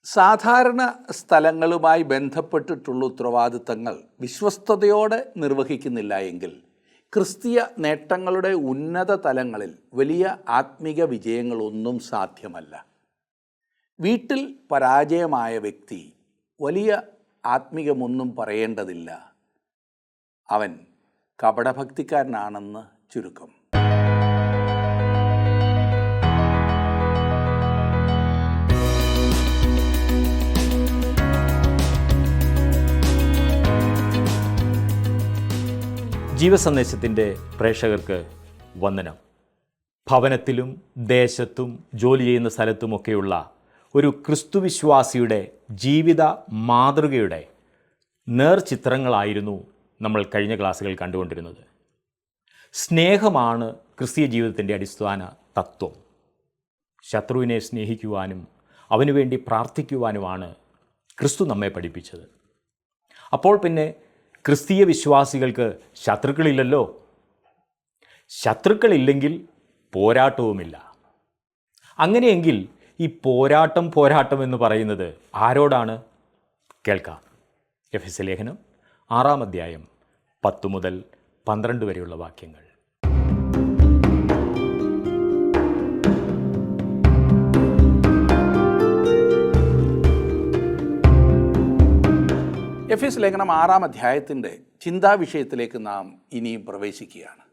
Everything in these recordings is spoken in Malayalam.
സാധാരണ സ്ഥലങ്ങളുമായി ബന്ധപ്പെട്ടിട്ടുള്ള ഉത്തരവാദിത്തങ്ങൾ വിശ്വസ്തയോടെ നിർവഹിക്കുന്നില്ല എങ്കിൽ ക്രിസ്തീയ നേട്ടങ്ങളുടെ ഉന്നത തലങ്ങളിൽ വലിയ ആത്മീക വിജയങ്ങളൊന്നും സാധ്യമല്ല. വീട്ടിൽ പരാജയമായ വ്യക്തി വലിയ ആത്മീകമൊന്നും പറയേണ്ടതില്ല. അവൻ കപടഭക്തിക്കാരനാണെന്ന് ചുരുക്കം. ജീവസന്ദേശത്തിൻ്റെ പ്രേക്ഷകർക്ക് വന്ദനം. ഭവനത്തിലും ദേശത്തും ജോലി ചെയ്യുന്ന സ്ഥലത്തുമൊക്കെയുള്ള ഒരു ക്രിസ്തുവിശ്വാസിയുടെ ജീവിത മാതൃകയുടെ നേർചിത്രങ്ങളായിരുന്നു നമ്മൾ കഴിഞ്ഞ ക്ലാസ്സുകൾ കണ്ടുകൊണ്ടിരുന്നത്. സ്നേഹമാണ് ക്രിസ്തീയ ജീവിതത്തിൻ്റെ അടിസ്ഥാന തത്വം. ശത്രുവിനെ സ്നേഹിക്കുവാനും അവനു വേണ്ടി പ്രാർത്ഥിക്കുവാനുമാണ് ക്രിസ്തു നമ്മെ പഠിപ്പിച്ചത്. അപ്പോൾ പിന്നെ ക്രിസ്തീയ വിശ്വാസികൾക്ക് ശത്രുക്കളില്ലല്ലോ. ശത്രുക്കളില്ലെങ്കിൽ പോരാട്ടവുമില്ല. അങ്ങനെയെങ്കിൽ ഈ പോരാട്ടം എന്ന് പറയുന്നത് ആരോടാണ്? കേൾക്കാം. എഫെസ്യ ലേഖനം 6-ാം അധ്യായം 10 മുതൽ 12 വരെയുള്ള വാക്യങ്ങൾ. എഫെസ്യ ലേഖനം 6-ാം അധ്യായത്തിൻ്റെ ചിന്താവിഷയത്തിലേക്ക് നാം ഇനിയും പ്രവേശിക്കുകയാണ്.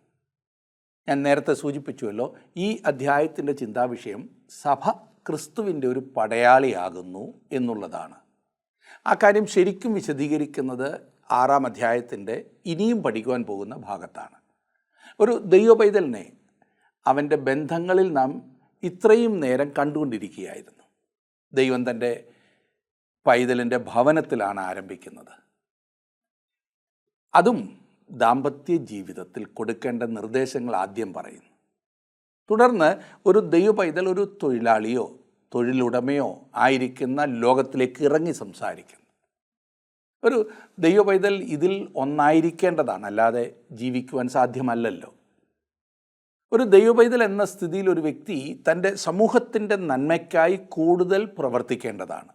ഞാൻ നേരത്തെ സൂചിപ്പിച്ചുവല്ലോ, ഈ അധ്യായത്തിൻ്റെ ചിന്താവിഷയം സഭ ക്രിസ്തുവിൻ്റെ ഒരു പടയാളിയാകുന്നു എന്നുള്ളതാണ്. ആ കാര്യം ശരിക്കും വിശദീകരിക്കുന്നത് 6-ാം അധ്യായത്തിൻ്റെ ഇനിയും പഠിക്കുവാൻ പോകുന്ന ഭാഗത്താണ്. ഒരു ദൈവപൈതലിനെ അവൻ്റെ ബന്ധങ്ങളിൽ നാം ഇത്രയും നേരം കണ്ടുകൊണ്ടിരിക്കുകയായിരുന്നു. ദൈവം തൻ്റെ പൈതലിൻ്റെ ഭവനത്തിലാണ് ആരംഭിക്കുന്നത്. അതും ദാമ്പത്യ ജീവിതത്തിൽ കൊടുക്കേണ്ട നിർദ്ദേശങ്ങൾ ആദ്യം പറയുന്നു. തുടർന്ന് ഒരു ദൈവപൈതൽ ഒരു തൊഴിലാളിയോ തൊഴിലുടമയോ ആയിരിക്കുന്ന ലോകത്തിലേക്ക് ഇറങ്ങി സംസാരിക്കുന്നു. ഒരു ദൈവപൈതൽ ഇതിൽ ഒന്നായിരിക്കേണ്ടതാണ്, അല്ലാതെ ജീവിക്കുവാൻ സാധ്യമല്ലല്ലോ. ഒരു ദൈവപൈതൽ എന്ന സ്ഥിതിയിൽ ഒരു വ്യക്തി തൻ്റെ സമൂഹത്തിൻ്റെ നന്മയ്ക്കായി കൂടുതൽ പ്രവർത്തിക്കേണ്ടതാണ്.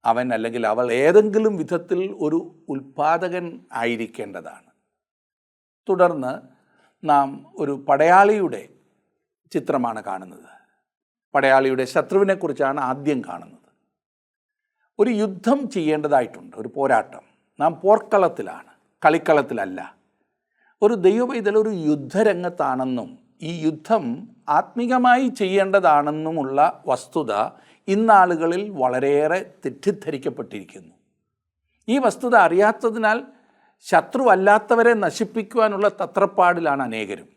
അവൻ അല്ലെങ്കിൽ അവൾ ഏതെങ്കിലും വിധത്തിൽ ഒരു ഉൽപാദകൻ ആയിരിക്കേണ്ടതാണ്. തുടർന്ന് നാം ഒരു പടയാളിയുടെ ചിത്രമാണ് കാണുന്നത്. പടയാളിയുടെ ശത്രുവിനെക്കുറിച്ചാണ് ആദ്യം കാണുന്നത്. ഒരു യുദ്ധം ചെയ്യേണ്ടതായിട്ടുണ്ട്, ഒരു പോരാട്ടം. നാം പോർക്കളത്തിലാണ്, കളിക്കളത്തിലല്ല. ഒരു ദൈവപൈതൽ ഒരു യുദ്ധരംഗത്താണെന്നും ഈ യുദ്ധം ആത്മീകമായി ചെയ്യേണ്ടതാണെന്നുമുള്ള വസ്തുത ഇന്നാളുകളിൽ വളരെയേറെ തെറ്റിദ്ധരിക്കപ്പെട്ടിരിക്കുന്നു. ഈ വസ്തുത അറിയാത്തതിനാൽ ശത്രുവല്ലാത്തവരെ നശിപ്പിക്കുവാനുള്ള തത്രപ്പാടിലാണ് അനേകരും.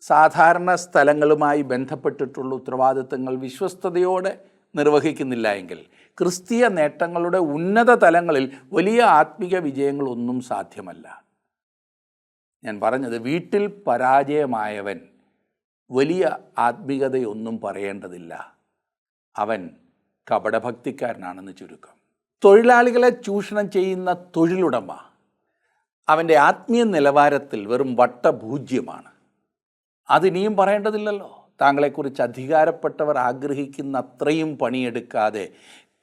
സാധാരണ സ്ഥലങ്ങളുമായി ബന്ധപ്പെട്ടിട്ടുള്ള ഉത്തരവാദിത്തങ്ങൾ വിശ്വസ്തയോടെ നിർവഹിക്കുന്നില്ല എങ്കിൽ ക്രിസ്തീയ നേട്ടങ്ങളുടെ ഉന്നത തലങ്ങളിൽ വലിയ ആത്മീക വിജയങ്ങളൊന്നും സാധ്യമല്ല. ഞാൻ പറഞ്ഞത്, വീട്ടിൽ പരാജയമായവൻ വലിയ ആത്മീകതയൊന്നും പറയേണ്ടതില്ല. അവൻ കപടഭക്തിക്കാരനാണെന്ന് ചുരുക്കം. തൊഴിലാളികളെ ചൂഷണം ചെയ്യുന്ന തൊഴിലുടമ അവൻ്റെ ആത്മീയ നിലവാരത്തിൽ വെറും വട്ടപൂജ്യമാണ്. അതിനിയും പറയേണ്ടതില്ലല്ലോ. താങ്കളെക്കുറിച്ച് അധികാരപ്പെട്ടവർ ആഗ്രഹിക്കുന്ന അത്രയും പണിയെടുക്കാതെ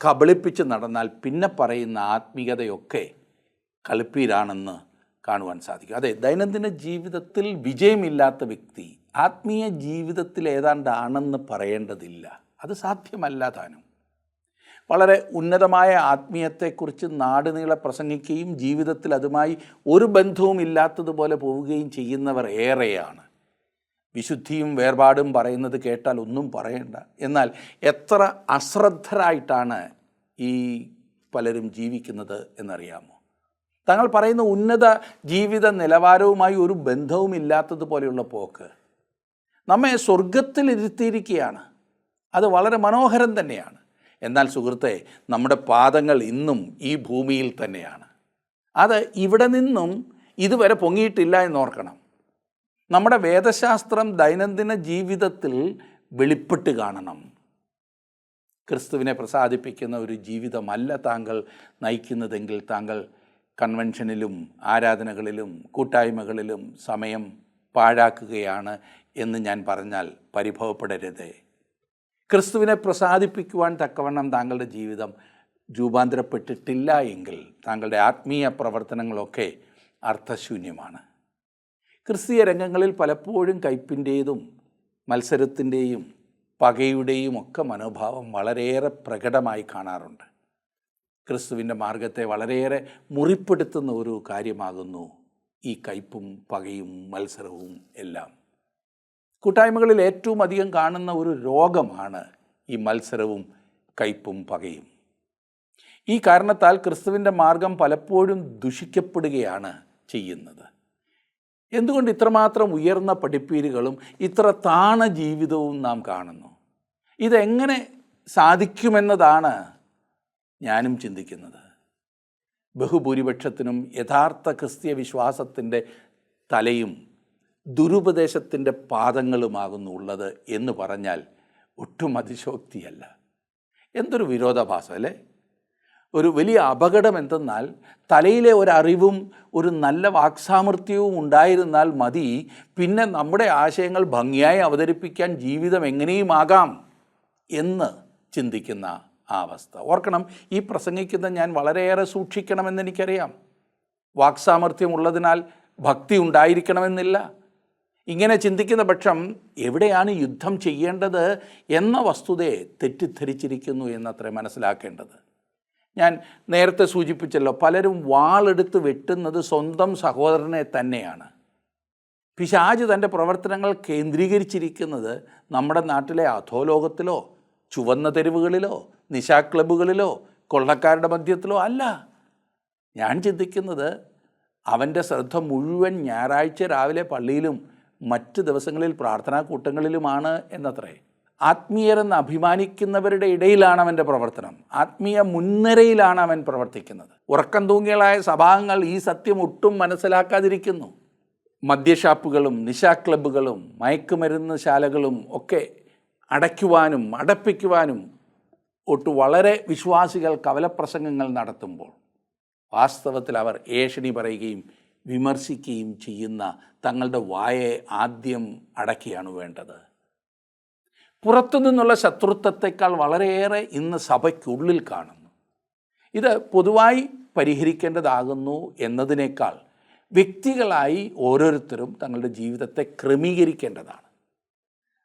കബളിപ്പിച്ച് നടന്നാൽ പിന്നെ പറയുന്ന ആത്മീയതയൊക്കെ കളിപ്പീരാണെന്ന് കാണുവാൻ സാധിക്കും. അതെ, ദൈനംദിന ജീവിതത്തിൽ വിജയമില്ലാത്ത വ്യക്തി ആത്മീയ ജീവിതത്തിൽ ഏതാണ്ടാണെന്ന് പറയേണ്ടതില്ല. അത് സാധ്യമല്ല താനും. വളരെ ഉന്നതമായ ആത്മീയത്തെക്കുറിച്ച് നാടുനീളെ പ്രസംഗിക്കുകയും ജീവിതത്തിൽ അതുമായി ഒരു ബന്ധവും ഇല്ലാത്തതുപോലെ പോവുകയും ചെയ്യുന്നവർ ഏറെയാണ്. വിശുദ്ധിയും വേർപാടും പറയുന്നത് കേട്ടാൽ ഒന്നും പറയണ്ട. എന്നാൽ എത്ര അശ്രദ്ധരായിട്ടാണ് ഈ പലരും ജീവിക്കുന്നത് എന്നറിയാമോ? തങ്ങൾ പറയുന്ന ഉന്നത ജീവിത നിലവാരവുമായി ഒരു ബന്ധവും ഇല്ലാത്തതുപോലെയുള്ള പോക്ക് നമ്മെ സ്വർഗത്തിൽ ഇരുത്തിയിരിക്കുകയാണ്. അത് വളരെ മനോഹരം തന്നെയാണ്. എന്നാൽ സുഹൃത്തെ, നമ്മുടെ പാദങ്ങൾ ഇന്നും ഈ ഭൂമിയിൽ തന്നെയാണ്. അത് ഇവിടെ നിന്നും ഇതുവരെ പൊങ്ങിയിട്ടില്ല എന്നോർക്കണം. നമ്മുടെ വേദശാസ്ത്രം ദൈനംദിന ജീവിതത്തിൽ വെളിപ്പെട്ട് കാണണം. ക്രിസ്തുവിനെ പ്രസാദിപ്പിക്കുന്ന ഒരു ജീവിതമല്ല താങ്കൾ നയിക്കുന്നതെങ്കിൽ താങ്കൾ കൺവെൻഷനിലും ആരാധനകളിലും കൂട്ടായ്മകളിലും സമയം പാഴാക്കുകയാണ് എന്ന് ഞാൻ പറഞ്ഞാൽ പരിഭവപ്പെടരുതേ. ക്രിസ്തുവിനെ പ്രസാദിപ്പിക്കുവാൻ തക്കവണ്ണം താങ്കളുടെ ജീവിതം രൂപാന്തരപ്പെട്ടിട്ടില്ല എങ്കിൽ താങ്കളുടെ ആത്മീയ പ്രവർത്തനങ്ങളൊക്കെ അർത്ഥശൂന്യമാണ്. ക്രിസ്തീയ രംഗങ്ങളിൽ പലപ്പോഴും കയ്പിൻ്റേതും മത്സരത്തിൻ്റെയും പകയുടെയും ഒക്കെ മനോഭാവം വളരെയേറെ പ്രകടമായി കാണാറുണ്ട്. ക്രിസ്തുവിൻ്റെ മാർഗത്തെ വളരെയേറെ മുറിപ്പെടുത്തുന്ന ഒരു കാര്യമാകുന്നു ഈ കയ്പും പകയും മത്സരവും എല്ലാം. കൂട്ടായ്മകളിൽ ഏറ്റവും അധികം കാണുന്ന ഒരു രോഗമാണ് ഈ മത്സരവും കയ്പും പകയും. ഈ കാരണത്താൽ ക്രിസ്തുവിൻ്റെ മാർഗം പലപ്പോഴും ദുഷിക്കപ്പെടുകയാണ് ചെയ്യുന്നത്. എന്തുകൊണ്ട് ഇത്രമാത്രം ഉയർന്ന പഠിപ്പീരുകളും ഇത്ര താണ ജീവിതവും നാം കാണുന്നു? ഇതെങ്ങനെ സാധിക്കുമെന്നതാണ് ഞാനും ചിന്തിക്കുന്നത്. ബഹുഭൂരിപക്ഷത്തിനും യഥാർത്ഥ ക്രിസ്തീയ വിശ്വാസത്തിൻ്റെ തലയും ദുരുപദേശത്തിൻ്റെ പാദങ്ങളുമാകുന്നു ഉള്ളത് എന്ന് പറഞ്ഞാൽ ഒട്ടും അതിശോക്തിയല്ല. എന്തൊരു വിരോധാഭാസം അല്ലേ? ഒരു വലിയ അപകടം എന്തെന്നാൽ തലയിലെ ഒരറിവും ഒരു നല്ല വാക്സാമർത്ഥ്യവും ഉണ്ടായിരുന്നാൽ മതി പിന്നെ നമ്മുടെ ആശയങ്ങൾ ഭംഗിയായി അവതരിപ്പിക്കാൻ ജീവിതം എങ്ങനെയുമാകാം എന്ന് ചിന്തിക്കുന്ന ആ അവസ്ഥ. ഓർക്കണം, ഈ പ്രസംഗിക്കുന്ന ഞാൻ വളരെയേറെ സൂക്ഷിക്കണമെന്ന് എനിക്കറിയാം. വാക്സാമർത്ഥ്യമുള്ളതിനാൽ ഭക്തി ഉണ്ടായിരിക്കണമെന്നില്ല. ഇങ്ങനെ ചിന്തിക്കുന്ന പക്ഷം എവിടെയാണ് യുദ്ധം ചെയ്യേണ്ടത് എന്ന വസ്തുതയെ തെറ്റിദ്ധരിച്ചിരിക്കുന്നു എന്നത്രേ മനസ്സിലാക്കേണ്ടത്. ഞാൻ നേരത്തെ സൂചിപ്പിച്ചല്ലോ, പലരും വാളെടുത്ത് വെട്ടുന്നത് സ്വന്തം സഹോദരനെ തന്നെയാണ്. പിശാച് തൻ്റെ പ്രവർത്തനങ്ങൾ കേന്ദ്രീകരിച്ചിരിക്കുന്നത് നമ്മുടെ നാട്ടിലെ അധോലോകത്തിലോ ചുവന്ന തെരുവുകളിലോ നിശാ ക്ലബ്ബുകളിലോ കൊള്ളക്കാരുടെ മധ്യത്തിലോ അല്ല. ഞാൻ ചിന്തിക്കുന്നത് അവൻ്റെ ശ്രദ്ധ മുഴുവൻ ഞായറാഴ്ച രാവിലെ പള്ളിയിലും മറ്റ് ദിവസങ്ങളിൽ പ്രാർത്ഥനാ കൂട്ടങ്ങളിലുമാണ് എന്നത്രേ. ആത്മീയരെന്ന് അഭിമാനിക്കുന്നവരുടെ ഇടയിലാണ് അവൻ്റെ പ്രവർത്തനം. ആത്മീയ മുൻനിരയിലാണ് അവൻ പ്രവർത്തിക്കുന്നത്. ഉറക്കം തൂങ്ങികളായ സഭാംഗങ്ങൾ ഈ സത്യം ഒട്ടും മനസ്സിലാക്കാതിരിക്കുന്നു. മദ്യഷാപ്പുകളും നിശാ ക്ലബ്ബുകളും മയക്കുമരുന്ന് ശാലകളും ഒക്കെ അടയ്ക്കുവാനും അടപ്പിക്കുവാനും ഒട്ടു വളരെ വിശ്വാസികൾ കവലപ്രസംഗങ്ങൾ നടത്തുമ്പോൾ വാസ്തവത്തിൽ അവർ ഏഷണി പറയുകയും വിമർശിക്കുകയും ചെയ്യുന്ന തങ്ങളുടെ വായെ ആദ്യം അടക്കിയാണ് വേണ്ടത്. പുറത്തുനിന്നുള്ള ശത്രുത്വത്തെക്കാൾ വളരെയേറെ ഇന്ന് സഭയ്ക്കുള്ളിൽ കാണുന്നു. ഇത് പൊതുവായി പരിഹരിക്കേണ്ടതാകുന്നു എന്നതിനേക്കാൾ വ്യക്തികളായി ഓരോരുത്തരും തങ്ങളുടെ ജീവിതത്തെ ക്രമീകരിക്കേണ്ടതാണ്.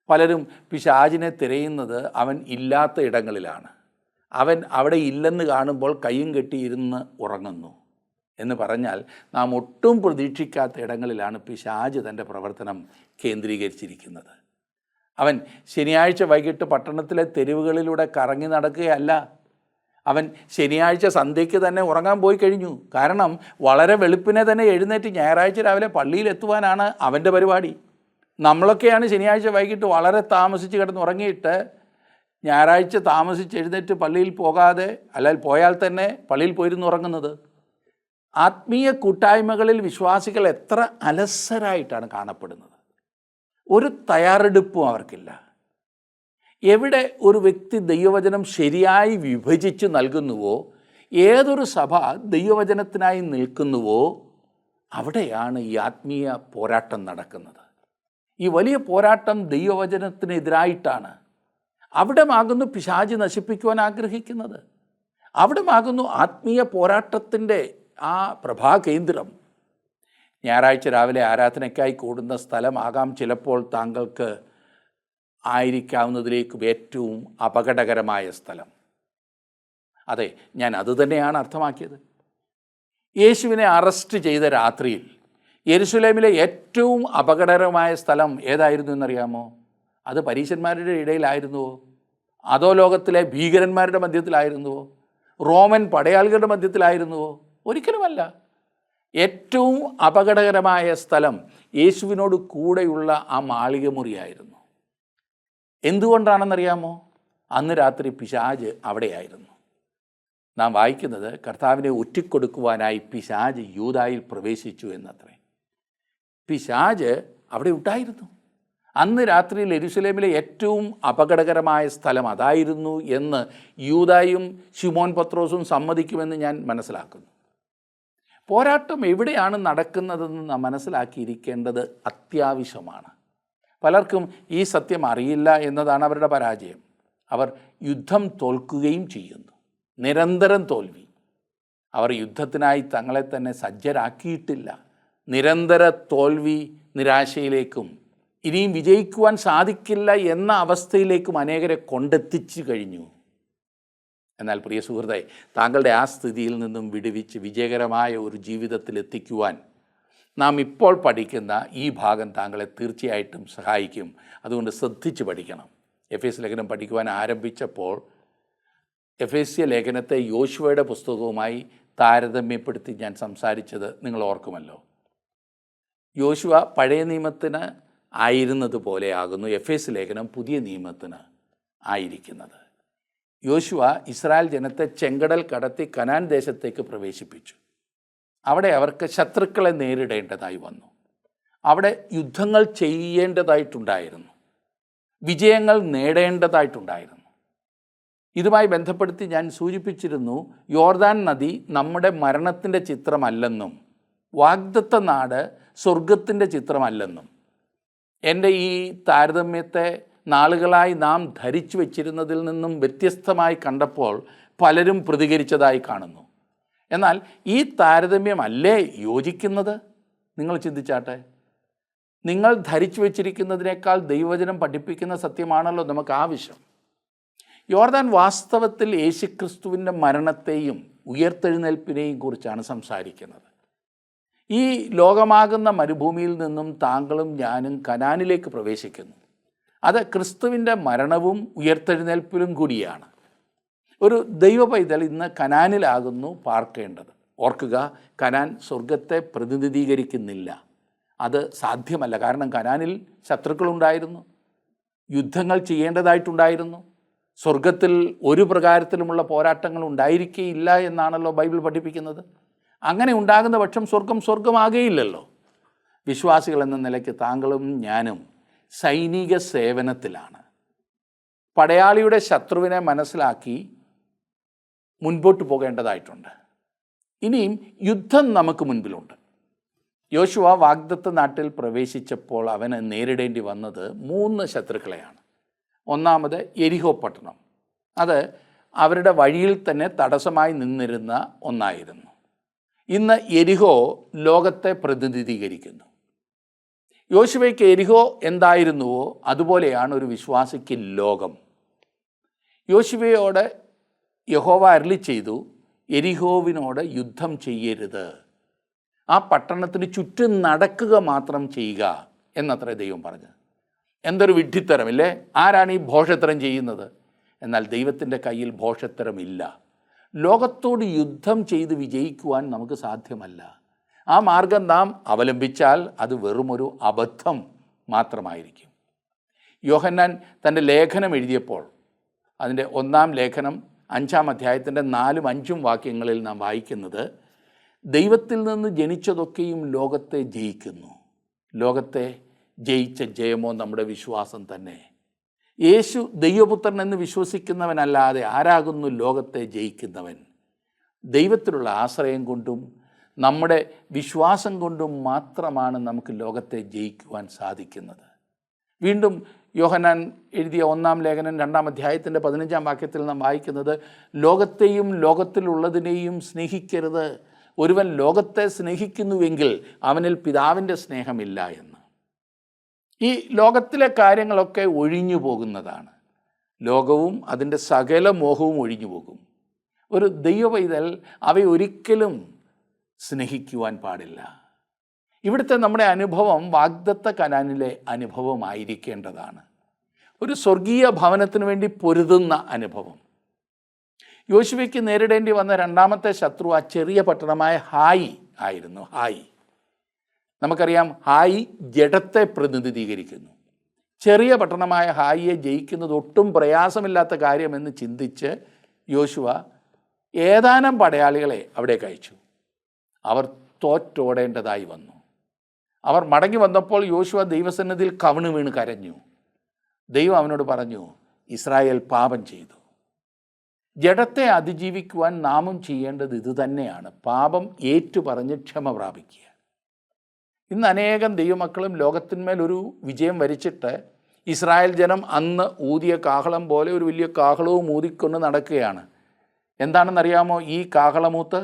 പലരും പിശാചിനെ തിരയുന്നത് അവൻ ഇല്ലാത്ത ഇടങ്ങളിലാണ്. അവൻ അവിടെ ഇല്ലെന്ന് കാണുമ്പോൾ കയ്യും കെട്ടിയിരുന്ന് ഉറങ്ങുന്നു എന്ന് പറഞ്ഞാൽ നാം ഒട്ടും പ്രതീക്ഷിക്കാത്ത ഇടങ്ങളിലാണ് പിശാച് തൻ്റെ പ്രവർത്തനം കേന്ദ്രീകരിച്ചിരിക്കുന്നത്. അവൻ ശനിയാഴ്ച വൈകിട്ട് പട്ടണത്തിലെ തെരുവുകളിലൂടെ കറങ്ങി നടക്കുകയല്ല. അവൻ ശനിയാഴ്ച സന്ധ്യയ്ക്ക് തന്നെ ഉറങ്ങാൻ പോയി കഴിഞ്ഞു. കാരണം വളരെ വെളുപ്പിനെ തന്നെ എഴുന്നേറ്റ് ഞായറാഴ്ച രാവിലെ പള്ളിയിലെത്തുവാനാണ് അവൻ്റെ പരിപാടി. നമ്മളൊക്കെയാണ് ശനിയാഴ്ച വൈകിട്ട് വളരെ താമസിച്ച് കിടന്ന് ഉറങ്ങിയിട്ട് ഞായറാഴ്ച താമസിച്ച് എഴുന്നേറ്റ് പള്ളിയിൽ പോകാതെ അല്ലെങ്കിൽ പോയാൽ തന്നെ പള്ളിയിൽ പോയിരുന്ന് ഉറങ്ങുന്നത്. ആത്മീയ കൂട്ടായ്മകളിൽ വിശ്വാസികൾ എത്ര അലസരായിട്ടാണ് കാണപ്പെടുന്നത്. ഒരു തയ്യാറെടുപ്പും അവർക്കില്ല. എവിടെ ഒരു വ്യക്തി ദൈവവചനം ശരിയായി വിഭജിച്ച് നൽകുന്നുവോ, ഏതൊരു സഭ ദൈവവചനത്തിനായി നിൽക്കുന്നുവോ, അവിടെയാണ് ഈ ആത്മീയ പോരാട്ടം നടക്കുന്നത്. ഈ വലിയ പോരാട്ടം ദൈവവചനത്തിനെതിരായിട്ടാണ്. അവിടമാകുന്നു പിശാച് നശിപ്പിക്കുവാൻ ആഗ്രഹിക്കുന്നത്. അവിടമാകുന്നു ആത്മീയ പോരാട്ടത്തിൻ്റെ ആ പ്രഭാകേന്ദ്രം. ഞായറാഴ്ച രാവിലെ ആരാധനയ്ക്കായി കൂടുന്ന സ്ഥലമാകാം ചിലപ്പോൾ താങ്കൾക്ക് ആയിരിക്കാവുന്നതിലേക്കും ഏറ്റവും അപകടകരമായ സ്ഥലം. അതെ, ഞാൻ അതുതന്നെയാണ് അർത്ഥമാക്കിയത്. യേശുവിനെ അറസ്റ്റ് ചെയ്ത രാത്രിയിൽ യെരുശലേമിലെ ഏറ്റവും അപകടകരമായ സ്ഥലം ഏതായിരുന്നു എന്നറിയാമോ? അത് പരീശന്മാരുടെ ഇടയിലായിരുന്നുവോ? അതോ ലോകത്തിലെ ഭീകരന്മാരുടെ മധ്യത്തിലായിരുന്നുവോ? റോമൻ പടയാളികളുടെ മധ്യത്തിലായിരുന്നുവോ? ഒരിക്കലുമല്ല. ഏറ്റവും അപകടകരമായ സ്ഥലം യേശുവിനോട് കൂടെയുള്ള ആ മാളിക മുറിയായിരുന്നു. എന്തുകൊണ്ടാണെന്നറിയാമോ? അന്ന് രാത്രി പിശാച് അവിടെയായിരുന്നു. നാം വായിക്കുന്നത് കർത്താവിനെ ഒറ്റിക്കൊടുക്കുവാനായി പിശാച് യൂദായിൽ പ്രവേശിച്ചു എന്നത്രേ. പിശാച് അവിടെ ഉണ്ടായിരുന്നു. അന്ന് രാത്രിയിൽ യെരുശലേമിലെ ഏറ്റവും അപകടകരമായ സ്ഥലം അതായിരുന്നു എന്ന് യൂദായും ശിമോൻ പത്രോസും സമ്മതിക്കുമെന്ന് ഞാൻ മനസ്സിലാക്കുന്നു. പോരാട്ടം എവിടെയാണ് നടക്കുന്നതെന്ന് നാം മനസ്സിലാക്കിയിരിക്കേണ്ടത് അത്യാവശ്യമാണ്. പലർക്കും ഈ സത്യം അറിയില്ല എന്നതാണ് അവരുടെ പരാജയം. അവർ യുദ്ധം തോൽക്കുകയും ചെയ്യുന്നു. നിരന്തരം തോൽവി. അവർ യുദ്ധത്തിനായി തങ്ങളെ തന്നെ സജ്ജരാക്കിയിട്ടില്ല. നിരന്തര തോൽവി, നിരാശയിലേക്കും ഇനിയും വിജയിക്കുവാൻ സാധിക്കില്ല എന്ന അവസ്ഥയിലേക്കും അനേകരെ കൊണ്ടെത്തിച്ചു കഴിഞ്ഞു. എന്നാൽ പ്രിയ സുഹൃത്തേ, താങ്കളുടെ ആ സ്ഥിതിയിൽ നിന്നും വിടുവിച്ച് വിജയകരമായ ഒരു ജീവിതത്തിലെത്തിക്കുവാൻ നാം ഇപ്പോൾ പഠിക്കുന്ന ഈ ഭാഗം താങ്കളെ തീർച്ചയായിട്ടും സഹായിക്കും. അതുകൊണ്ട് ശ്രദ്ധിച്ച് പഠിക്കണം. എഫേസ്യ ലേഖനം പഠിക്കുവാൻ ആരംഭിച്ചപ്പോൾ എഫേസ്യ ലേഖനത്തെ യോശുവയുടെ പുസ്തകവുമായി താരതമ്യപ്പെടുത്തി ഞാൻ സംസാരിച്ചത് നിങ്ങൾ ഓർക്കുമല്ലോ. യോശുവ പഴയ നിയമത്തിന് ആയിരുന്നത് പോലെയാകുന്നു എഫേസ്യ ലേഖനം പുതിയ നിയമത്തിന് ആയിരിക്കുന്നത്. യോശുവ ഇസ്രായേൽ ജനത്തെ ചെങ്കടൽ കടത്തി കനാൻ ദേശത്തേക്ക് പ്രവേശിപ്പിച്ചു. അവിടെ അവർക്ക് ശത്രുക്കളെ നേരിടേണ്ടതായി വന്നു. അവിടെ യുദ്ധങ്ങൾ ചെയ്യേണ്ടതായിട്ടുണ്ടായിരുന്നു, വിജയങ്ങൾ നേടേണ്ടതായിട്ടുണ്ടായിരുന്നു. ഇതുമായി ബന്ധപ്പെടുത്തി ഞാൻ സൂചിപ്പിച്ചിരുന്നു, യോർദാൻ നദി നമ്മുടെ മരണത്തിൻ്റെ ചിത്രമല്ലെന്നും വാഗ്ദത്ത നാട് സ്വർഗത്തിൻ്റെ ചിത്രമല്ലെന്നും എൻ്റെ ഈ താരതമ്യത്തെ നാളുകളായി നാം ധരിച്ചു വച്ചിരുന്നതിൽ നിന്നും വ്യത്യസ്തമായി കണ്ടപ്പോൾ പലരും പ്രതികരിച്ചതായി കാണുന്നു. എന്നാൽ ഈ താരതമ്യമല്ലേ യോജിക്കുന്നത്? നിങ്ങൾ ചിന്തിച്ചാട്ടെ. നിങ്ങൾ ധരിച്ചു വച്ചിരിക്കുന്നതിനേക്കാൾ ദൈവവചനം പഠിപ്പിക്കുന്ന സത്യമാണല്ലോ നമുക്ക് ആവശ്യം. യോർദാൻ വാസ്തവത്തിൽ യേശുക്രിസ്തുവിൻ്റെ മരണത്തെയും ഉയർത്തെഴുന്നേൽപ്പിനെയും കുറിച്ചാണ് സംസാരിക്കുന്നത്. ഈ ലോകമാകുന്ന മരുഭൂമിയിൽ നിന്നും താങ്കളും ഞാനും കനാനിലേക്ക് പ്രവേശിക്കുന്നു. അത് ക്രിസ്തുവിൻ്റെ മരണവും ഉയർത്തെഴുന്നേൽപ്പിലും കൂടിയാണ്. ഒരു ദൈവ പൈതൽ ഇന്ന് കനാനിലാകുന്നു പാർക്കേണ്ടത്. ഓർക്കുക, കനാൻ സ്വർഗത്തെ പ്രതിനിധീകരിക്കുന്നില്ല. അത് സാധ്യമല്ല. കാരണം കനാനിൽ ശത്രുക്കളുണ്ടായിരുന്നു, യുദ്ധങ്ങൾ ചെയ്യേണ്ടതായിട്ടുണ്ടായിരുന്നു. സ്വർഗത്തിൽ ഒരു പ്രകാരത്തിലുമുള്ള പോരാട്ടങ്ങൾ ഉണ്ടായിരിക്കുകയില്ല എന്നാണല്ലോ ബൈബിൾ പഠിപ്പിക്കുന്നത്. അങ്ങനെ ഉണ്ടാകുന്ന പക്ഷം സ്വർഗമാകുകയില്ലല്ലോ. വിശ്വാസികൾ എന്ന നിലയ്ക്ക് താങ്കളും ഞാനും സൈനിക സേവനത്തിലാണ്. പടയാളിയുടെ ശത്രുവിനെ മനസ്സിലാക്കി മുൻപോട്ട് പോകേണ്ടതായിട്ടുണ്ട്. ഇനിയും യുദ്ധം നമുക്ക് മുൻപിലുണ്ട്. യോശുവ വാഗ്ദത്ത നാട്ടിൽ പ്രവേശിച്ചപ്പോൾ അവന് നേരിടേണ്ടി വന്നത് 3 ശത്രുക്കളെയാണ്. ഒന്നാമത് യെരിഹോ പട്ടണം. അത് അവരുടെ വഴിയിൽ തന്നെ തടസ്സമായി നിന്നിരുന്ന ഒന്നായിരുന്നു. ഇന്ന് യെരിഹോ ലോകത്തെ പ്രതിനിധീകരിക്കുന്നു. യോശുവയ്ക്ക് യെരിഹോ എന്തായിരുന്നുവോ അതുപോലെയാണ് ഒരു വിശ്വാസിക്ക് ലോകം. യോശുവയോട് യഹോവ അരുളി ചെയ്തു, യെരിഹോവിനോട് യുദ്ധം ചെയ്യരുത്, ആ പട്ടണത്തിന് ചുറ്റും നടക്കുക മാത്രം ചെയ്യുക എന്നത്രേ ദൈവം പറഞ്ഞത്. എന്തൊരു വിഡ്ഢിത്തരമില്ലേ! ആരാണ് ഈ ഭോഷത്തരം ചെയ്യുന്നത്? എന്നാൽ ദൈവത്തിൻ്റെ കയ്യിൽ ഭോഷത്തരമില്ല. ലോകത്തോട് യുദ്ധം ചെയ്ത് വിജയിക്കുവാൻ നമുക്ക് സാധ്യമല്ല. ആ മാർഗം നാം അവലംബിച്ചാൽ അത് വെറുമൊരു അബദ്ധം മാത്രമായിരിക്കും. യോഹന്നാൻ തൻ്റെ ലേഖനം എഴുതിയപ്പോൾ അതിൻ്റെ 1-ാം ലേഖനം 5-ാം അധ്യായത്തിൻ്റെ 4-5 വാക്യങ്ങളിൽ നാം വായിക്കുന്നത്, ദൈവത്തിൽ നിന്ന് ജനിച്ചതൊക്കെയും ലോകത്തെ ജയിക്കുന്നു. ലോകത്തെ ജയിച്ച ജയമോ നമ്മുടെ വിശ്വാസം തന്നെ. യേശു ദൈവപുത്രൻ എന്ന് വിശ്വസിക്കുന്നവനല്ലാതെ ആരാകുന്നു ലോകത്തെ ജയിക്കുന്നവൻ? ദൈവത്തിലുള്ള ആശ്രയം കൊണ്ടും നമ്മുടെ വിശ്വാസം കൊണ്ടും മാത്രമാണ് നമുക്ക് ലോകത്തെ ജയിക്കുവാൻ സാധിക്കുന്നത്. വീണ്ടും യോഹന്നാൻ എഴുതിയ 1-ാം ലേഖനം 2-ാം അധ്യായത്തിൻ്റെ 15-ാം വാക്യത്തിൽ നാം വായിക്കുന്നത്, ലോകത്തെയും ലോകത്തിലുള്ളതിനെയും സ്നേഹിക്കരുത്. ഒരുവൻ ലോകത്തെ സ്നേഹിക്കുന്നുവെങ്കിൽ അവനിൽ പിതാവിൻ്റെ സ്നേഹമില്ല എന്ന്. ഈ ലോകത്തിലെ കാര്യങ്ങളൊക്കെ ഒഴിഞ്ഞു പോകുന്നതാണ്. ലോകവും അതിൻ്റെ സകല മോഹവും ഒഴിഞ്ഞു പോകും. ഒരു ദൈവപൈതൽ അവയൊരിക്കലും സ്നേഹിക്കുവാൻ പാടില്ല. ഇവിടുത്തെ നമ്മുടെ അനുഭവം വാഗ്ദത്ത കനാനിലെ അനുഭവമായിരിക്കേണ്ടതാണ്. ഒരു സ്വർഗീയ ഭവനത്തിന് വേണ്ടി പൊരുതുന്ന അനുഭവം. യോശുവയ്ക്ക് നേരിടേണ്ടി വന്ന 2-ാമത്തെ ശത്രു ആ ചെറിയ പട്ടണമായ ഹായി ആയിരുന്നു. ഹായി, നമുക്കറിയാം, ഹായി ജഡത്തെ പ്രതിനിധീകരിക്കുന്നു. ചെറിയ പട്ടണമായ ഹായിയെ ജയിക്കുന്നത് ഒട്ടും പ്രയാസമില്ലാത്ത കാര്യമെന്ന് ചിന്തിച്ച് യോശുവ ഏതാനും പടയാളികളെ അവിടേക്ക് അയച്ചു. അവർ തോറ്റോടേണ്ടതായി വന്നു. അവർ മടങ്ങി വന്നപ്പോൾ യോശുവ ദൈവസന്നിധിയിൽ കവിണ് വീണ് കരഞ്ഞു. ദൈവം അവനോട് പറഞ്ഞു, ഇസ്രായേൽ പാപം ചെയ്തു. ജഡത്തെ അതിജീവിക്കുവാൻ നാമും ചെയ്യേണ്ടത് ഇതുതന്നെയാണ്. പാപം ഏറ്റുപറഞ്ഞ് ക്ഷമ പ്രാപിക്കുക. ഇന്ന് അനേകം ദൈവമക്കളും ലോകത്തിന്മേൽ ഒരു വിജയം വരിച്ചിട്ട് ഇസ്രായേൽ ജനം അന്ന് ഊതിയ കാഹളം പോലെ ഒരു വലിയ കാഹളവും ഊതിക്കൊണ്ട് നടക്കുകയാണ്. എന്താണെന്നറിയാമോ ഈ കാഹളമൂത്ത്?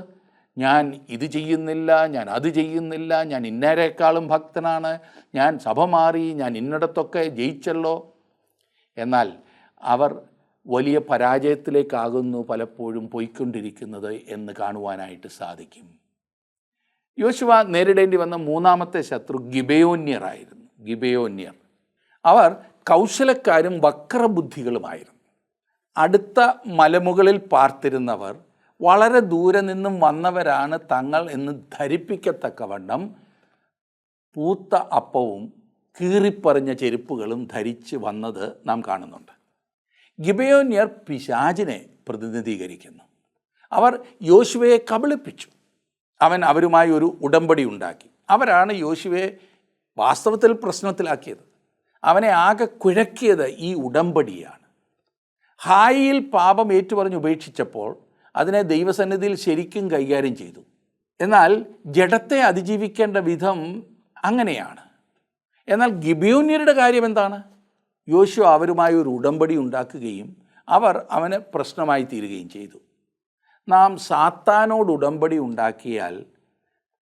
ഞാൻ ഇത് ചെയ്യുന്നില്ല, ഞാൻ അത് ചെയ്യുന്നില്ല, ഞാൻ ഇന്നേരേക്കാളും ഭക്തനാണ്, ഞാൻ സഭ മാറി, ഞാൻ ഇന്നിടത്തൊക്കെ ജയിച്ചല്ലോ. എന്നാൽ അവർ വലിയ പരാജയത്തിലേക്കാകുന്നു പലപ്പോഴും പോയിക്കൊണ്ടിരിക്കുന്നത് എന്ന് കാണുവാനായിട്ട് സാധിക്കും. യോശുവ നേരിടേണ്ടി വന്ന മൂന്നാമത്തെ ശത്രു ഗിബെയോന്യരായിരുന്നു. ഗിബെയോന്യർ അവർ കൗശലക്കാരും വക്രബുദ്ധികളുമായിരുന്നു. അടുത്ത മലമുകളിൽ പാർത്തിരുന്നവർ വളരെ ദൂരെ നിന്നും വന്നവരാണ് തങ്ങൾ എന്ന് ധരിപ്പിക്കത്തക്കവണ്ണം പൂത്ത അപ്പവും കീറിപ്പറിഞ്ഞ ചെരുപ്പുകളും ധരിച്ച് വന്നത് നാം കാണുന്നുണ്ട്. ഗിബെയോന്യർ പിശാചിനെ പ്രതിനിധീകരിക്കുന്നു. അവർ യോശുവയെ കബളിപ്പിച്ചു. അവൻ അവരുമായി ഒരു ഉടമ്പടി ഉണ്ടാക്കി. അവരാണ് യോശുവയെ വാസ്തവത്തിൽ പ്രശ്നത്തിലാക്കിയത്. അവനെ ആകെ കുഴക്കിയത് ഈ ഉടമ്പടിയാണ്. ഹായിയിൽ പാപം ഏറ്റുപറഞ്ഞ് ഉപേക്ഷിച്ചപ്പോൾ അതിനെ ദൈവസന്നിധിയിൽ ശരിക്കും കൈകാര്യം ചെയ്തു. എന്നാൽ ജഡത്തെ അതിജീവിക്കേണ്ട വിധം അങ്ങനെയാണ്. എന്നാൽ ഗിബെയോന്യരുടെ കാര്യം എന്താണ്? യോശുവ അവരുമായി ഒരു ഉടമ്പടി ഉണ്ടാക്കുകയും അവർ അവന് പ്രശ്നമായി തീരുകയും ചെയ്തു. നാം സാത്താനോട് ഉടമ്പടി ഉണ്ടാക്കിയാൽ,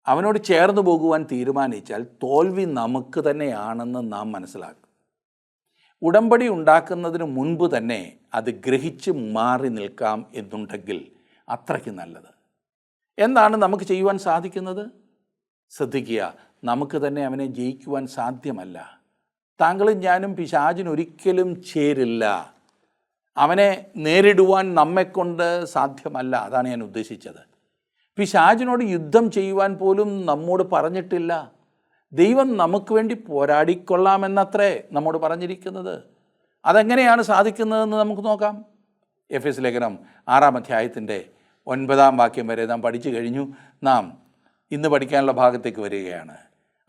അവനോട് ചേർന്ന് പോകുവാൻ തീരുമാനിച്ചാൽ തോൽവി നമുക്ക് തന്നെയാണെന്ന് നാം മനസ്സിലാക്കും. ഉടമ്പടി ഉണ്ടാക്കുന്നതിന് മുൻപ് തന്നെ അത് ഗ്രഹിച്ച് മാറി നിൽക്കാം എന്നുണ്ടെങ്കിൽ അത്രയ്ക്ക് നല്ലത്. എന്താണ് നമുക്ക് ചെയ്യുവാൻ സാധിക്കുന്നത്? ശ്രദ്ധിക്കുക, നമുക്ക് തന്നെ അവനെ ജയിക്കുവാൻ സാധ്യമല്ല. താങ്കളും ഞാനും പിശാചിനൊരിക്കലും ചേരില്ല. അവനെ നേരിടുവാൻ നമ്മെക്കൊണ്ട് സാധ്യമല്ല. അതാണ് ഞാൻ ഉദ്ദേശിച്ചത്. പിശാചിനോട് യുദ്ധം ചെയ്യുവാൻ പോലും നമ്മോട് പറഞ്ഞിട്ടില്ല. ദൈവം നമുക്ക് വേണ്ടി പോരാടിക്കൊള്ളാമെന്നത്രേ നമ്മോട് പറഞ്ഞിരിക്കുന്നത്. അതെങ്ങനെയാണ് സാധിക്കുന്നതെന്ന് നമുക്ക് നോക്കാം. എഫെസ് ലേഖനം 6-ാം അധ്യായത്തിൻ്റെ 9-ാം വാക്യം വരെ നാം പഠിച്ചു കഴിഞ്ഞു. നാം ഇന്ന് പഠിക്കാനുള്ള ഭാഗത്തേക്ക് വരികയാണ്.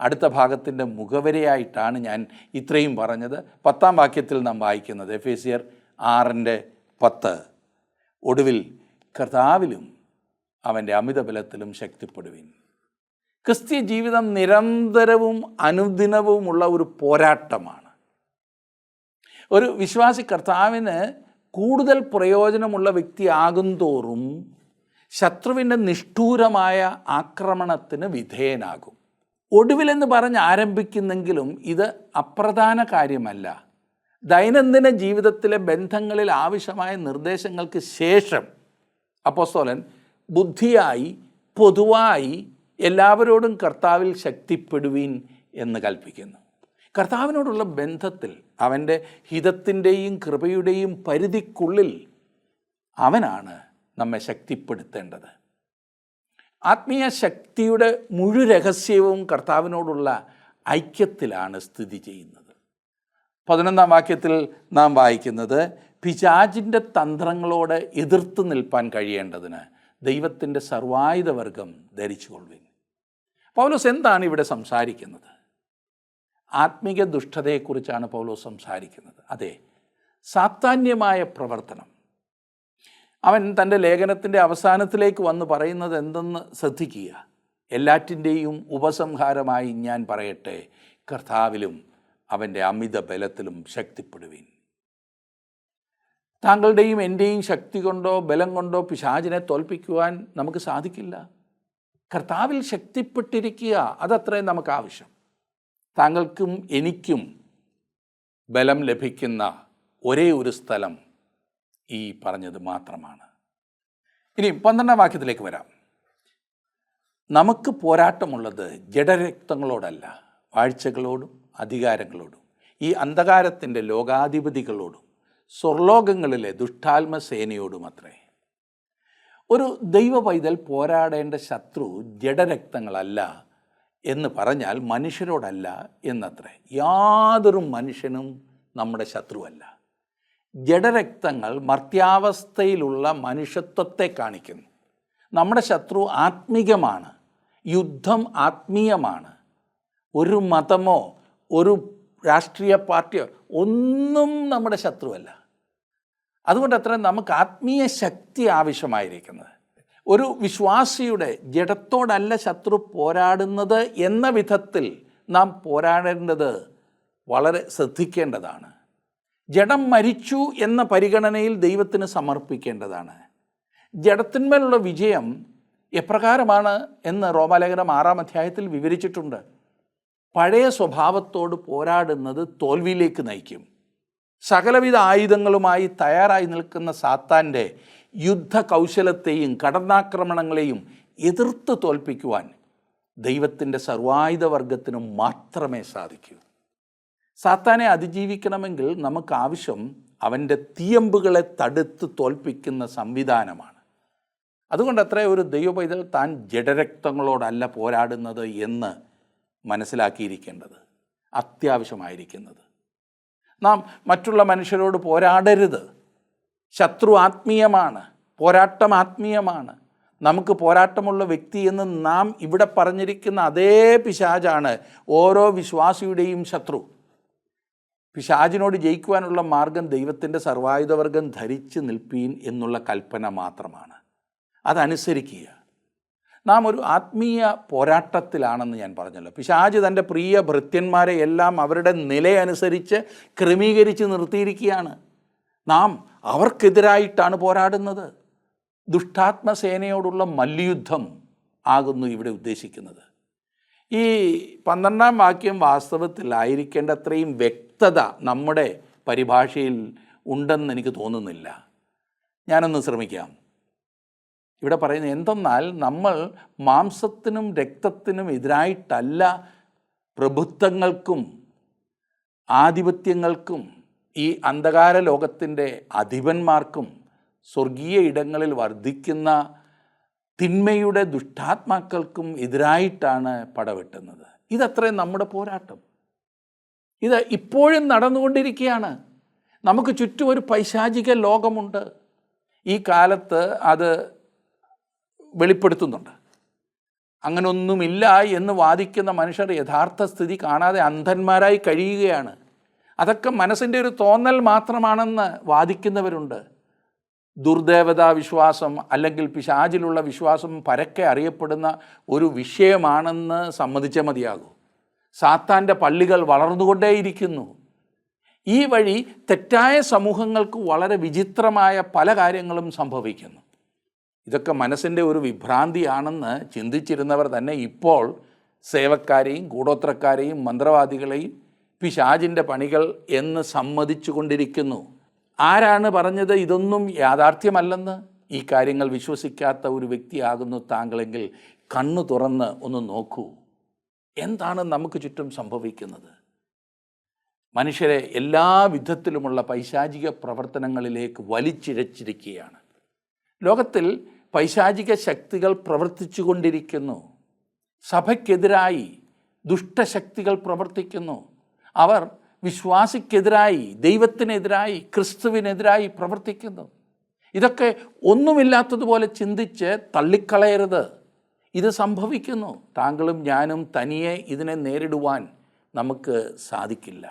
അടുത്ത ഭാഗത്തിൻ്റെ മുഖവരയായിട്ടാണ് ഞാൻ ഇത്രയും പറഞ്ഞത്. 10-ാം വാക്യത്തിൽ നാം വായിക്കുന്നത് എഫേസ്യർ 6:10, ഒടുവിൽ കർത്താവിലും അവൻ്റെ അമിതബലത്തിലും ശക്തിപ്പെടുവിൻ. ക്രിസ്തീയ ജീവിതം നിരന്തരവും അനുദിനവുമുള്ള ഒരു പോരാട്ടമാണ്. ഒരു വിശ്വാസി കർത്താവിന് കൂടുതൽ പ്രയോജനമുള്ള വ്യക്തിയാകും തോറും ശത്രുവിൻ്റെ നിഷ്ഠൂരമായ ആക്രമണത്തിന് വിധേയനാകും. ഒടുവിലെന്ന് പറഞ്ഞ് ആരംഭിക്കുന്നെങ്കിലും ഇത് അപ്രധാന കാര്യമല്ല. ദൈനംദിന ജീവിതത്തിലെ ബന്ധങ്ങളിൽ ആവശ്യമായ നിർദ്ദേശങ്ങൾക്ക് ശേഷം അപ്പോസ്തലൻ ബുദ്ധിയായി പൊതുവായി എല്ലാവരോടും കർത്താവിൽ ശക്തിപ്പെടുവീൻ എന്ന് കൽപ്പിക്കുന്നു. കർത്താവിനോടുള്ള ബന്ധത്തിൽ അവൻ്റെ ഹിതത്തിൻ്റെയും കൃപയുടെയും പരിധിക്കുള്ളിൽ അവനാണ് നമ്മെ ശക്തിപ്പെടുത്തേണ്ടത്. ആത്മീയ ശക്തിയുടെ മുഴു രഹസ്യവും കർത്താവിനോടുള്ള ഐക്യത്തിലാണ് സ്ഥിതി ചെയ്യുന്നത്. 11-ാം വാക്യത്തിൽ നാം വായിക്കുന്നത്, പിശാചിൻ്റെ തന്ത്രങ്ങളോട് എതിർത്ത് നിൽപ്പാൻ കഴിയേണ്ടതിന് ദൈവത്തിൻ്റെ സർവായുധവർഗം ധരിച്ചുകൊള്ളുവിൻ. പൗലോസ് എന്താണ് ഇവിടെ സംസാരിക്കുന്നത്? ആത്മീക ദുഷ്ടതയെക്കുറിച്ചാണ് പൗലോസ് സംസാരിക്കുന്നത്. അതെ, സാത്താന്യമായ പ്രവർത്തനം. അവൻ തൻ്റെ ലേഖനത്തിൻ്റെ അവസാനത്തിലേക്ക് വന്ന് പറയുന്നത് എന്തെന്ന് ശ്രദ്ധിക്കുക. എല്ലാറ്റിൻ്റെയും ഉപസംഹാരമായി ഞാൻ പറയട്ടെ, കർത്താവിലും അവൻ്റെ അമിത ബലത്തിലും ശക്തിപ്പെടുവിൻ. താങ്കളുടെയും എൻ്റെയും ശക്തി കൊണ്ടോ ബലം കൊണ്ടോ പിശാചിനെ തോൽപ്പിക്കുവാൻ നമുക്ക് സാധിക്കില്ല. കർത്താവിൽ ശക്തിപ്പെട്ടിരിക്കുക, അതത്രയും നമുക്ക് ആവശ്യം. താങ്കൾക്കും എനിക്കും ബലം ലഭിക്കുന്ന ഒരേ ഒരു സ്ഥലം ഈ പറഞ്ഞത് മാത്രമാണ്. ഇനി 12-ാം വാക്യത്തിലേക്ക് വരാം. നമുക്ക് പോരാട്ടമുള്ളത് ജഡരക്തങ്ങളോടല്ല, വാഴ്ചകളോടും അധികാരങ്ങളോടും ഈ അന്ധകാരത്തിൻ്റെ ലോകാധിപതികളോടും സ്വർലോകങ്ങളിലെ ദുഷ്ടാത്മസേനയോടും അത്രേ. ഒരു ദൈവ പൈതൽ പോരാടേണ്ട ശത്രു ജഡരക്തങ്ങളല്ല എന്ന് പറഞ്ഞാൽ മനുഷ്യരോടല്ല എന്നത്രേ. യാതൊരു മനുഷ്യനും നമ്മുടെ ശത്രുവല്ല. ജഡരക്തങ്ങൾ മർത്യാവസ്ഥയിലുള്ള മനുഷ്യത്വത്തെ കാണിക്കുന്നു. നമ്മുടെ ശത്രു ആത്മീകമാണ്. യുദ്ധം ആത്മീയമാണ്. ഒരു മതമോ ഒരു രാഷ്ട്രീയ പാർട്ടിയോ ഒന്നും നമ്മുടെ ശത്രുവല്ല. അതുകൊണ്ട് അത്ര നമുക്ക് ആത്മീയ ശക്തി ആവശ്യമായിരിക്കുന്നത്. ഒരു വിശ്വാസിയുടെ ജഡത്തോടല്ല ശത്രു പോരാടുന്നത് എന്ന വിധത്തിൽ നാം പോരാടേണ്ടത് വളരെ ശ്രദ്ധിക്കേണ്ടതാണ്. ജഡം മരിച്ചു എന്ന പരിഗണനയിൽ ദൈവത്തിന് സമർപ്പിക്കേണ്ടതാണ്. ജഡത്തിന്മേലുള്ള വിജയം എപ്രകാരമാണ് എന്ന് റോമാലേഖനം 6-ാം അധ്യായത്തിൽ വിവരിച്ചിട്ടുണ്ട്. പഴയ സ്വഭാവത്തോട് പോരാടുന്നത് തോൽവിയിലേക്ക് നയിക്കും. സകലവിധ ആയുധങ്ങളുമായി തയ്യാറായി നിൽക്കുന്ന സാത്താൻ്റെ യുദ്ധ കൗശലത്തെയും കടന്നാക്രമണങ്ങളെയും എതിർത്ത് തോൽപ്പിക്കുവാൻ ദൈവത്തിൻ്റെ സർവായുധവർഗത്തിനും മാത്രമേ സാധിക്കൂ. സാത്താനെ അതിജീവിക്കണമെങ്കിൽ നമുക്ക് ആവശ്യം അവൻ്റെ തീയമ്പുകളെ തടുത്ത് തോൽപ്പിക്കുന്ന സംവിധാനമാണ്. അതുകൊണ്ട് അത്ര ഒരു ദൈവപൈതൽ താൻ ജഡരക്തങ്ങളോടല്ല പോരാടുന്നത് എന്ന് മനസ്സിലാക്കിയിരിക്കേണ്ടത് അത്യാവശ്യമായിരിക്കുന്നത്. നാം മറ്റുള്ള മനുഷ്യരോട് പോരാടരുത്. ശത്രു ആത്മീയമാണ്, പോരാട്ടം ആത്മീയമാണ്. നമുക്ക് പോരാട്ടമുള്ള വ്യക്തി എന്ന് നാം ഇവിടെ പറഞ്ഞിരിക്കുന്ന അതേ പിശാചാണ് ഓരോ വിശ്വാസിയുടെയും ശത്രു. പിശാചിനോട് ജയിക്കുവാനുള്ള മാർഗം ദൈവത്തിൻ്റെ സർവായുധവർഗം ധരിച്ച് നിൽപ്പീൻ എന്നുള്ള കൽപ്പന മാത്രമാണ്. അതനുസരിക്കുക. നാം ഒരു ആത്മീയ പോരാട്ടത്തിലാണെന്ന് ഞാൻ പറഞ്ഞല്ലോ. പിശാച് തൻ്റെ പ്രിയ ഭൃത്യന്മാരെ എല്ലാം അവരുടെ നിലയനുസരിച്ച് ക്രമീകരിച്ച് നിർത്തിയിരിക്കുകയാണ്. നാം അവർക്കെതിരായിട്ടാണ് പോരാടുന്നത്. ദുഷ്ടാത്മസേനയോടുള്ള മല്യുദ്ധം ആകുന്നു ഇവിടെ ഉദ്ദേശിക്കുന്നത്. ഈ 12-ാം വാക്യം വാസ്തവത്തിൽ ആയിരിക്കേണ്ടത്രയും വ്യക്തത നമ്മുടെ പരിഭാഷയിൽ ഉണ്ടെന്ന് എനിക്ക് തോന്നുന്നില്ല. ഞാനൊന്ന് ശ്രമിക്കാം. ഇവിടെ പറയുന്നത് എന്തെന്നാൽ നമ്മൾ മാംസത്തിനും രക്തത്തിനും എതിരായിട്ടല്ല പ്രഭുത്വങ്ങൾക്കും ആധിപത്യങ്ങൾക്കും ഈ അന്ധകാര ലോകത്തിൻ്റെ അധിപന്മാർക്കും സ്വർഗീയ ഇടങ്ങളിൽ വർദ്ധിക്കുന്ന തിന്മയുടെ ദുഷ്ടാത്മാക്കൾക്കും എതിരായിട്ടാണ് പടവെട്ടുന്നത്. ഇതത്രയും നമ്മുടെ പോരാട്ടം. ഇത് ഇപ്പോഴും നടന്നുകൊണ്ടിരിക്കുകയാണ്. നമുക്ക് ചുറ്റും ഒരു പൈശാചിക ലോകമുണ്ട്. ഈ കാലത്ത് അത് വെളിപ്പെടുത്തുന്നുണ്ട്. അങ്ങനൊന്നുമില്ല എന്ന് വാദിക്കുന്ന മനുഷ്യർ യഥാർത്ഥ സ്ഥിതി കാണാതെ അന്ധന്മാരായി കഴിയുകയാണ്. അതൊക്കെ മനസ്സിൻ്റെ ഒരു തോന്നൽ മാത്രമാണെന്ന് വാദിക്കുന്നവരുണ്ട്. ദുർദേവതാ വിശ്വാസം അല്ലെങ്കിൽ പിശാചിലുള്ള വിശ്വാസം പരക്കെ അറിയപ്പെടുന്ന ഒരു വിഷയമാണെന്ന് സമ്മതിച്ചേ മതിയാകൂ. സാത്താൻ്റെ പള്ളികൾ വളർന്നുകൊണ്ടേയിരിക്കുന്നു. ഈ വഴി തെറ്റായ സമൂഹങ്ങൾക്ക് വളരെ വിചിത്രമായ പല കാര്യങ്ങളും സംഭവിക്കുന്നു. ഇതൊക്കെ മനസ്സിൻ്റെ ഒരു വിഭ്രാന്തിയാണെന്ന് ചിന്തിച്ചിരുന്നവർ തന്നെ ഇപ്പോൾ സേവക്കാരെയും കൂടോത്രക്കാരെയും മന്ത്രവാദികളെയും പിശാചിൻ്റെ പണികൾ എന്ന് സമ്മതിച്ചു കൊണ്ടിരിക്കുന്നു. ആരാണ് പറഞ്ഞത് ഇതൊന്നും യാഥാർത്ഥ്യമല്ലെന്ന്? ഈ കാര്യങ്ങൾ വിശ്വസിക്കാത്ത ഒരു വ്യക്തിയാകുന്നു താങ്കളെങ്കിൽ കണ്ണു തുറന്ന് ഒന്ന് നോക്കൂ. എന്താണ് നമുക്ക് ചുറ്റും സംഭവിക്കുന്നത്? മനുഷ്യരെ എല്ലാ വിധത്തിലുമുള്ള പൈശാചിക പ്രവർത്തനങ്ങളിലേക്ക് വലിച്ചിഴച്ചിരിക്കുകയാണ്. ലോകത്തിൽ പൈശാചിക ശക്തികൾ പ്രവർത്തിച്ചു കൊണ്ടിരിക്കുന്നു. സഭയ്ക്കെതിരായി ദുഷ്ടശക്തികൾ പ്രവർത്തിക്കുന്നു. അവർ വിശ്വാസിക്കെതിരായി, ദൈവത്തിനെതിരായി, ക്രിസ്തുവിനെതിരായി പ്രവർത്തിക്കുന്നു. ഇതൊക്കെ ഒന്നുമില്ലാത്തതുപോലെ ചിന്തിച്ച് തള്ളിക്കളയരുത്. ഇത് സംഭവിക്കുന്നു. താങ്കളും ഞാനും തനിയെ ഇതിനെ നേരിടുവാൻ നമുക്ക് സാധിക്കില്ല.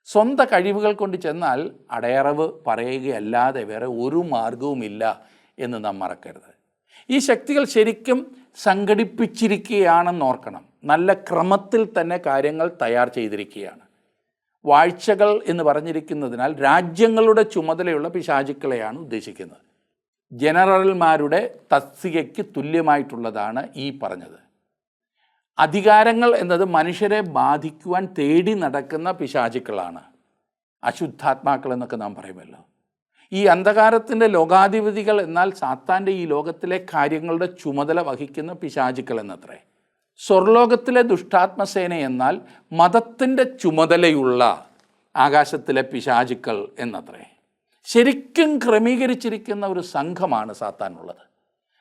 സ്വന്തം കഴിവുകൾ കൊണ്ട് ചെന്നാൽ അടയറവ് പറയുകയല്ലാതെ വേറെ ഒരു മാർഗവുമില്ല എന്ന് നാം മറക്കരുത്. ഈ ശക്തികൾ ശരിക്കും സംഘടിപ്പിച്ചിരിക്കുകയാണെന്ന് ഓർക്കണം. നല്ല ക്രമത്തിൽ തന്നെ കാര്യങ്ങൾ തയ്യാർ ചെയ്തിരിക്കുകയാണ്. വാഴ്ചകൾ എന്ന് പറഞ്ഞിരിക്കുന്നതിനാൽ രാജ്യങ്ങളുടെ ചുമതലയുള്ള പിശാചുക്കളെയാണ് ഉദ്ദേശിക്കുന്നത്. ജനറൽമാരുടെ തസ്തികയ്ക്ക് തുല്യമായിട്ടുള്ളതാണ് ഈ പറഞ്ഞത്. അധികാരങ്ങൾ എന്നത് മനുഷ്യരെ ബാധിക്കുവാൻ തേടി നടക്കുന്ന പിശാചുക്കളാണ്. അശുദ്ധാത്മാക്കൾ എന്നൊക്കെ നാം പറയുമല്ലോ. ഈ അന്ധകാരത്തിൻ്റെ ലോകാധിപതികൾ എന്നാൽ സാത്താൻ്റെ ഈ ലോകത്തിലെ കാര്യങ്ങളുടെ ചുമതല വഹിക്കുന്ന പിശാചുക്കൾ എന്നത്രേ. സ്വർലോകത്തിലെ ദുഷ്ടാത്മസേന എന്നാൽ മതത്തിൻ്റെ ചുമതലയുള്ള ആകാശത്തിലെ പിശാചുക്കൾ എന്നത്രേ. ശരിക്കും ക്രമീകരിച്ചിരിക്കുന്ന ഒരു സംഘമാണ് സാത്താനുള്ളത്.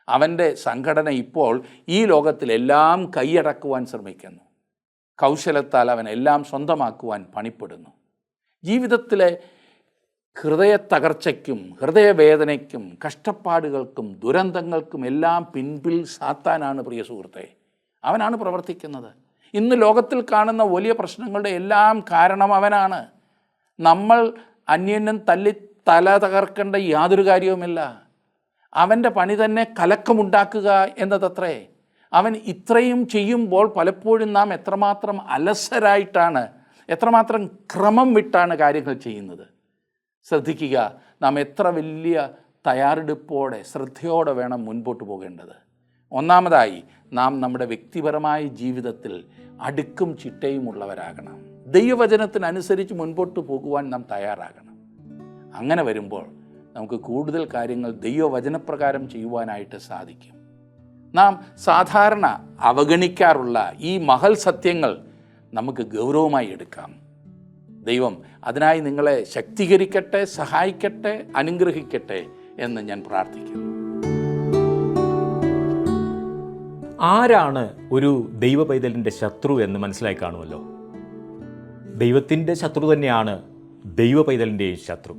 അവൻ്റെ സംഘടന ഇപ്പോൾ ഈ ലോകത്തിലെല്ലാം കൈയടക്കുവാൻ ശ്രമിക്കുന്നു. കൗശലത്താൽ അവൻ എല്ലാം സ്വന്തമാക്കുവാൻ പണിപ്പെടുന്നു. ജീവിതത്തിലെ ഹൃദയ തകർച്ചയ്ക്കും ഹൃദയവേദനയ്ക്കും കഷ്ടപ്പാടുകൾക്കും ദുരന്തങ്ങൾക്കും എല്ലാം പിൻപിൽ സാത്താനാണ്. പ്രിയ സുഹൃത്തെ, അവനാണ് പ്രവർത്തിക്കുന്നത്. ഇന്ന് ലോകത്തിൽ കാണുന്ന വലിയ പ്രശ്നങ്ങളുടെ എല്ലാം കാരണം അവനാണ്. നമ്മൾ അന്യോന്യം തല്ലി തല തകർക്കേണ്ട യാതൊരു കാര്യവുമില്ല. അവൻ്റെ പണി തന്നെ കലക്കമുണ്ടാക്കുക എന്നതത്രേ. അവൻ ഇത്രയും ചെയ്യുമ്പോൾ പലപ്പോഴും നാം എത്രമാത്രം അലസരായിട്ടാണ്, എത്രമാത്രം ക്രമം വിട്ടാണ് കാര്യങ്ങൾ ചെയ്യുന്നത്. ശ്രദ്ധിക്കുക, നാം എത്ര വലിയ തയ്യാറെടുപ്പോടെ ശ്രദ്ധയോടെ വേണം മുൻപോട്ട് പോകേണ്ടത്. ഒന്നാമതായി, നാം നമ്മുടെ വ്യക്തിപരമായ ജീവിതത്തിൽ അടുക്കും ചിട്ടയും ഉള്ളവരാകണം. ദൈവവചനത്തിനനുസരിച്ച് മുൻപോട്ട് പോകുവാൻ നാം തയ്യാറാകണം. അങ്ങനെ വരുമ്പോൾ നമുക്ക് കൂടുതൽ കാര്യങ്ങൾ ദൈവവചനപ്രകാരം ചെയ്യുവാനായിട്ട് സാധിക്കും. നാം സാധാരണ അവഗണിക്കാറുള്ള ഈ മഹൽ സത്യങ്ങൾ നമുക്ക് ഗൗരവമായി എടുക്കാം. ദൈവം അതിനായി നിങ്ങളെ ശക്തീകരിക്കട്ടെ, സഹായിക്കട്ടെ, അനുഗ്രഹിക്കട്ടെ എന്ന് ഞാൻ പ്രാർത്ഥിക്കുന്നു. ആരാണ് ഒരു ദൈവ പൈതലിൻ്റെ ശത്രു എന്ന് മനസ്സിലായി കാണുമല്ലോ. ദൈവത്തിൻ്റെ ശത്രു തന്നെയാണ് ദൈവ പൈതലിൻ്റെയും ശത്രു.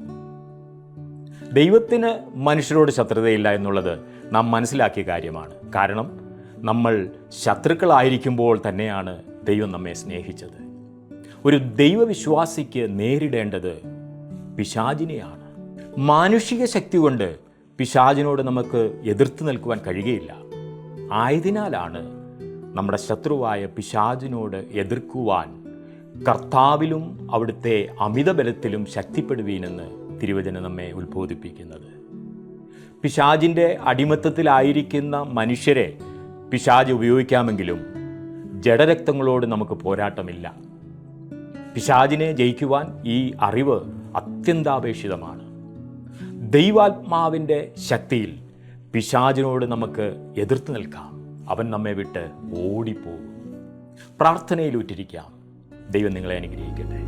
ദൈവത്തിന് മനുഷ്യരോട് ശത്രുതയില്ല എന്നുള്ളത് നാം മനസ്സിലാക്കിയ കാര്യമാണ്. കാരണം നമ്മൾ ശത്രുക്കളായിരിക്കുമ്പോൾ തന്നെയാണ് ദൈവം നമ്മെ സ്നേഹിച്ചത്. ഒരു ദൈവവിശ്വാസിക്ക് നേരിടേണ്ടത് പിശാചിനെയാണ്. മാനുഷിക ശക്തി കൊണ്ട് പിശാചിനോട് നമുക്ക് എതിർത്ത് നിൽക്കുവാൻ കഴിയുകയില്ല. ആയതിനാലാണ് നമ്മുടെ ശത്രുവായ പിശാചിനോട് എതിർക്കുവാൻ കർത്താവിലും അവിടുത്തെ അമിതബലത്തിലും ശക്തിപ്പെടുവീനെന്ന് തിരുവചനം നമ്മെ ഉത്ബോധിപ്പിക്കുന്നത്. പിശാചിൻ്റെ അടിമത്തത്തിലായിരിക്കുന്ന മനുഷ്യരെ പിശാച് ഉപയോഗിക്കാമെങ്കിലും ജഡരക്തങ്ങളോട് നമുക്ക് പോരാട്ടമില്ല. പിശാചിനെ ജയിക്കുവാൻ ഈ അറിവ് അത്യന്താപേക്ഷിതമാണ്. ദൈവാത്മാവിൻ്റെ ശക്തിയിൽ പിശാചിനോട് നമുക്ക് എതിർത്ത് നിൽക്കാം. അവൻ നമ്മെ വിട്ട് ഓടിപ്പോകും. പ്രാർത്ഥനയിലൂറ്റിരിക്കാം. ദൈവം നിങ്ങളെ അനുഗ്രഹിക്കട്ടെ.